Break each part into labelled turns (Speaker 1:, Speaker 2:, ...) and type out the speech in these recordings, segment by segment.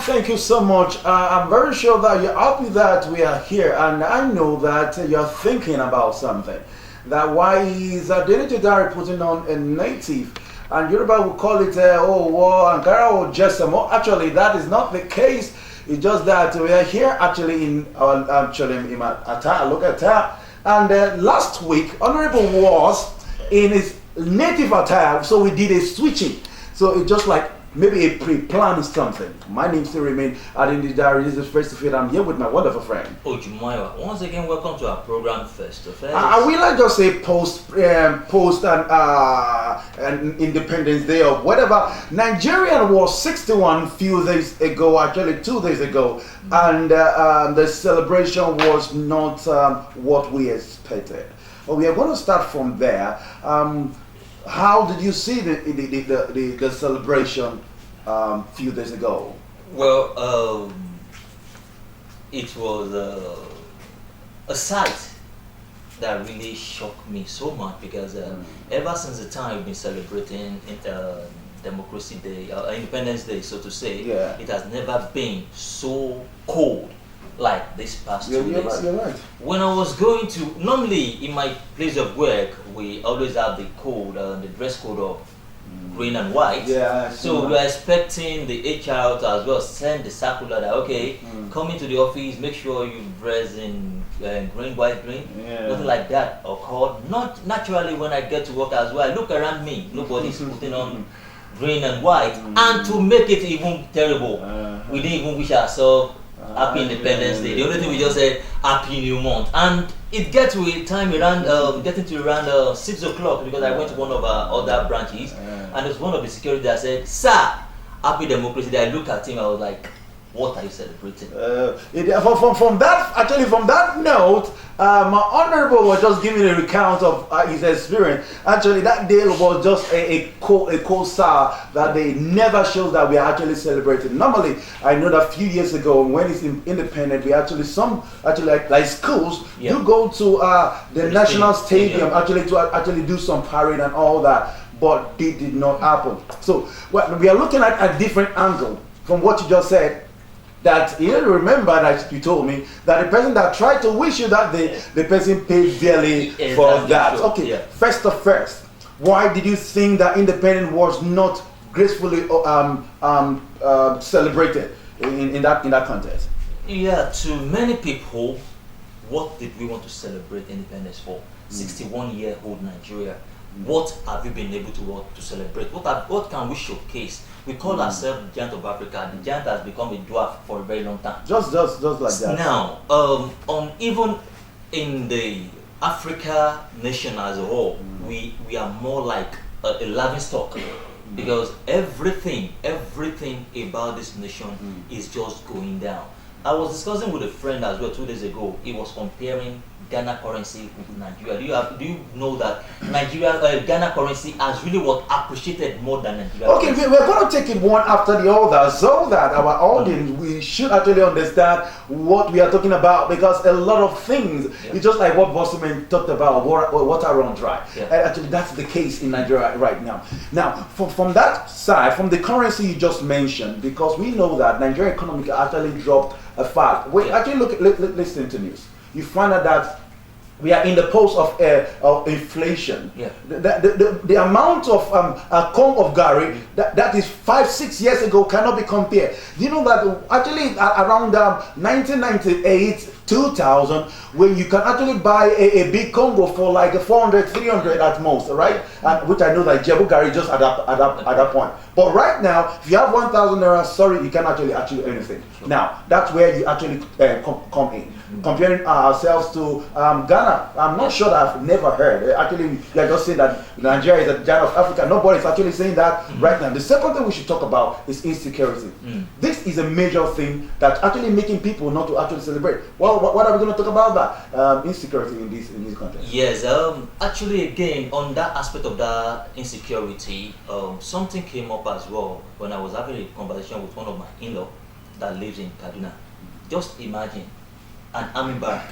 Speaker 1: Thank you so much. I'm very sure that you're happy that we are here, and I know that you're thinking about something. That why is Adeniji Dari putting on a native, and Yoruba will call it Ankara or Jessamo. Actually, that is not the case. It's just that we are here actually in look at that. And last week, Honorable was in his native attire, so we did a switching. So it's just like maybe a pre-planned something. My name still remains Adeniji Dari. This is Face to Face. I'm here with my wonderful friend.
Speaker 2: Ojumayo, once again, welcome to our program, Face to Face.
Speaker 1: I will not just say post and Independence Day or whatever. Nigeria was 61 few days ago, actually 2 days ago, and the celebration was not what we expected. But we are going to start from there. How did you see the celebration few days ago?
Speaker 2: Well, it was a sight that really shocked me so much because ever since the time we've been celebrating Democracy Day, Independence Day, so to say, it has never been so cold like this past 2 days.
Speaker 1: You're right.
Speaker 2: When I was going to, normally in my place of work, we always have the code, the dress code of green and white.
Speaker 1: Yeah.
Speaker 2: So we are expecting the HR to as well send the circular that, okay, come into the office, make sure you dress in green, white, green.
Speaker 1: Yeah.
Speaker 2: Nothing like that occurred. Not naturally when I get to work as well. I look around me, nobody's putting on green and white. And to make it even terrible, we didn't even wish ourselves Happy Independence Day. The only thing we just said, Happy New Month. And it gets to a time around, getting to around 6 o'clock because I went to one of our other branches and there's one of the security that said, "Sir, Happy Democracy Day." I looked at him, I was like, what are you celebrating?
Speaker 1: From that note, my honorable was just giving a recount of his experience. Actually, that day was just a cold sour that they never shows that we are actually celebrating. Normally, I know that a few years ago when it's independent, we actually like schools you go to the national stadium actually to do some parade and all that, but it did not happen. So we are looking at a different angle from what you just said. That you remember that you told me that the person that tried to wish you that the person paid dearly for that. Okay, first of first, why did you think that independence was not gracefully celebrated in that contest?
Speaker 2: Yeah, to many people, what did we want to celebrate independence for? 61-year-old Nigeria. What have you been able to celebrate? What can we showcase? We call ourselves the giant of Africa. The giant has become a dwarf for a very long time.
Speaker 1: Just like that.
Speaker 2: Now, even in the Africa nation as a whole, we are more like a laughing stock because everything about this nation is just going down. I was discussing with a friend as well 2 days ago. He was comparing Ghana currency with Nigeria. Do you know that Ghana currency has really appreciated more than Nigeria?
Speaker 1: Okay, we're going to take it one after the other so that our audience we should actually understand what we are talking about because a lot of things it's just like what Bosman talked about water run dry. Actually, that's the case in Nigeria right now. Now, from that side, from the currency you just mentioned, because we know that Nigeria economy actually dropped a fast. We actually listen to news. You find out that we are in the post of inflation. The amount of a comb of Gary that is 5-6 years ago cannot be compared. You know that actually around 1998 2000 where you can actually buy a big Congo for like 400 300 at most, right? And which I know that Jebu Gary just at that point. But right now, if you have 1,000 naira, sorry, you can't actually achieve anything. Now that's where you actually come in. Comparing ourselves to Ghana, I'm not sure that I've never heard. Actually, you are just saying that Nigeria is a giant of Africa. Nobody's actually saying that right now. The second thing we should talk about is insecurity. This is a major thing that's actually making people not to actually celebrate. Well, what are we going to talk about that insecurity in this country?
Speaker 2: Yes, actually, again, on that aspect of that insecurity, something came up as well when I was having a conversation with one of my in-law that lives in Kaduna. Just imagine an army barrack.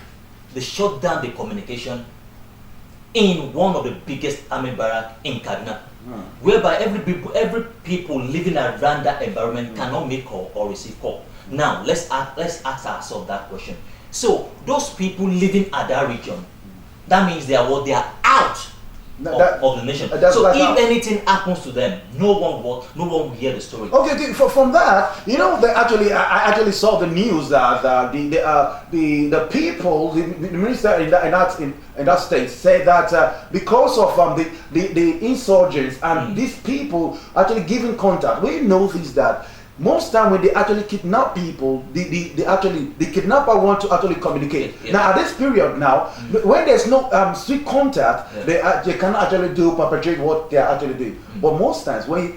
Speaker 2: They shut down the communication in one of the biggest army barracks in Kaduna. whereby every people living around that environment cannot make call or receive call. Now let's ask ourselves that question. So those people living at that region, that means they are out of the nation. So like if anything happens to them, no one will hear the story.
Speaker 1: Okay, from that, they I actually saw the news that the people, the minister in that state said that because of the insurgents and these people actually giving contact, we notice that most time when they actually kidnap people, the kidnapper want to actually communicate. Now at this period now, when there's no strict contact, they cannot actually perpetrate what they are actually doing. But most times when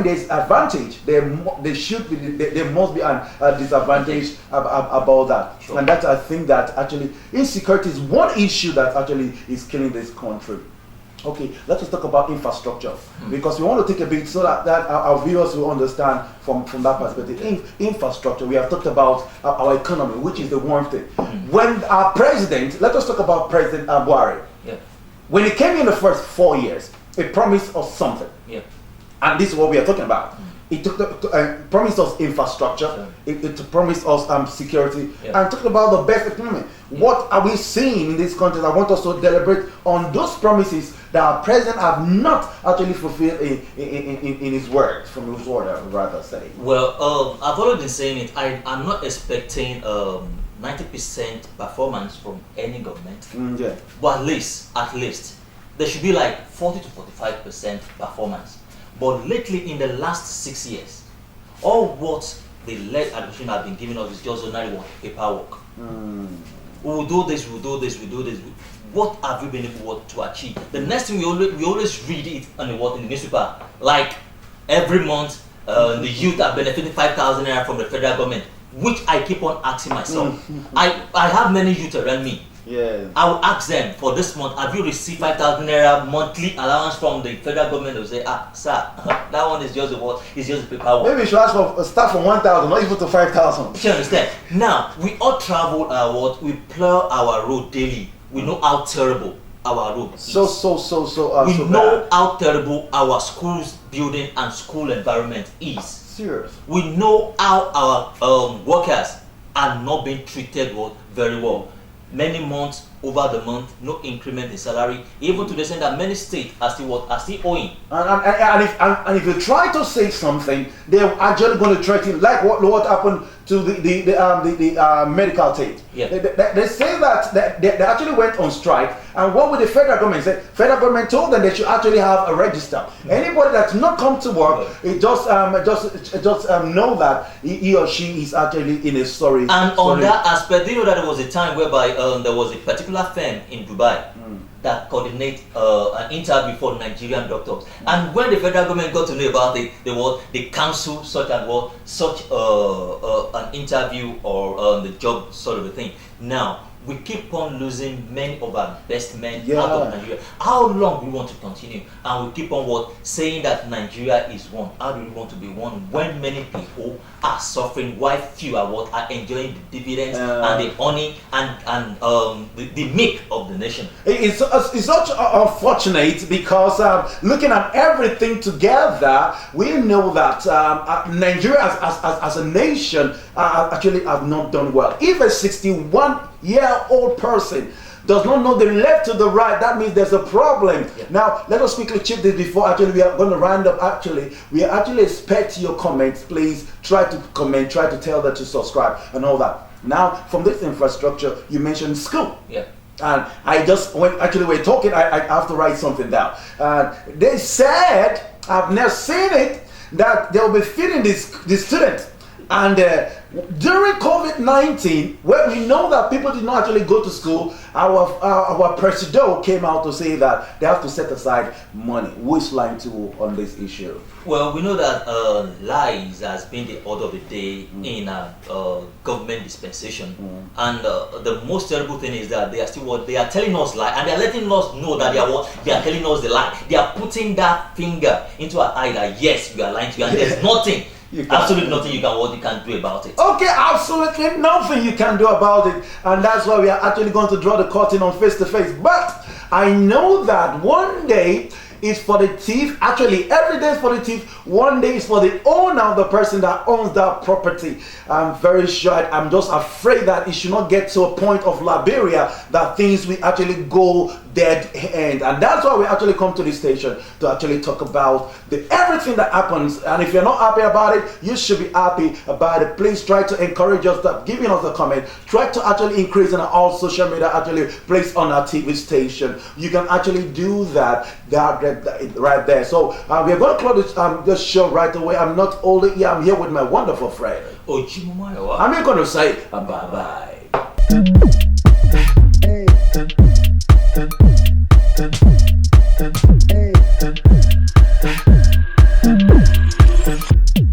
Speaker 1: there's advantage, there must be a disadvantage about that. And that I think that actually insecurity is one issue that actually is killing this country. Okay, let us talk about infrastructure because we want to take a bit so that our viewers will understand from that perspective. Infrastructure, we have talked about our economy, which is the one thing. When our president, let us talk about President Buhari. When he came in the first 4 years, he promised us something. And this is what we are talking about. It promised us infrastructure. It promised us security. And talking about the best economy. What are we seeing in this country? I want us to deliberate on those promises that our president have not actually fulfilled in his word, from his word, I would rather say.
Speaker 2: Well, I've already been saying it. I'm not expecting 90% performance from any government. But at least there should be like 40 to 45% performance. But lately, in the last 6 years, all what the led administration have been giving us is just ordinary paperwork. We will do this, we will do this, we will do this. What have we been able to achieve? The next thing we always read it in the newspaper, like every month the youth are benefiting 5,000 naira from the federal government, which I keep on asking myself. I have many youth around me. I will ask them, for this month, have you received 5,000 naira monthly allowance from the federal government? They will say, sir, that one is just a paperwork.
Speaker 1: Maybe you should ask for start from 1,000, not even to 5,000.
Speaker 2: You understand? Now, we all travel we plow our road daily. We know how terrible our road is. We know how terrible our schools building and school environment is.
Speaker 1: Serious.
Speaker 2: We know how our workers are not being treated very well. Many months over the month, no increment in salary, even to the extent that many states are still owing.
Speaker 1: And if you try to say something, they're actually going to threaten, like what happened to the medical team. They say that they actually went on strike, and what would the federal government say? Federal government told them they should actually have a register. Anybody that's not come to work, it just know that he or she is actually in a story.
Speaker 2: And on that aspect, do you know that there was a time whereby there was a particular firm in Dubai that coordinate an interview for Nigerian doctors, and when the federal government got to know about they cancel such an interview or the job sort of a thing. Now we keep on losing many of our best men out of Nigeria. How long do we want to continue? And we keep on saying that Nigeria is one. How do we want to be one when many people are suffering while few are enjoying the dividends and the honey and the milk of the nation?
Speaker 1: It's such unfortunate because looking at everything together, we know that Nigeria as a nation actually have not done well. If a 61-year-old person does not know the left to the right, that means there's a problem. Now, let us quickly check this before we are going to round up. We actually expect your comments. Please try to comment, try to tell them to subscribe and all that. Now, from this infrastructure, you mentioned school. And I just, when we're talking, I have to write something down. They said, I've never seen it, that they'll be feeding the students. And during COVID-19, when we know that people did not actually go to school, our president came out to say that they have to set aside money. Which line to on this issue?
Speaker 2: Well, we know that lies has been the order of the day in government dispensation, and the most terrible thing is that they are telling us lie, and they are letting us know that they are telling us the lie. They are putting that finger into our eye that yes, we are lying to you, and there's nothing. Absolutely nothing you can do about it.
Speaker 1: Okay, absolutely nothing you can do about it, and that's why we are actually going to draw the curtain on face to face. But I know that one day is for the thief. Actually, every day is for the thief. One day is for the owner of the person that owns that property. I'm very sure. I'm just afraid that it should not get to a point of Liberia that things will actually go dead end. And that's why we actually come to this station to actually talk about everything that happens. And if you're not happy about it, you should be happy about it. Please try to encourage us, that giving us a comment. Try to actually increase in all social media actually place on our TV station. You can actually do that right there. So we're going to close this show right away. I'm not only here, I'm here with my wonderful friend. I'm going to say bye-bye.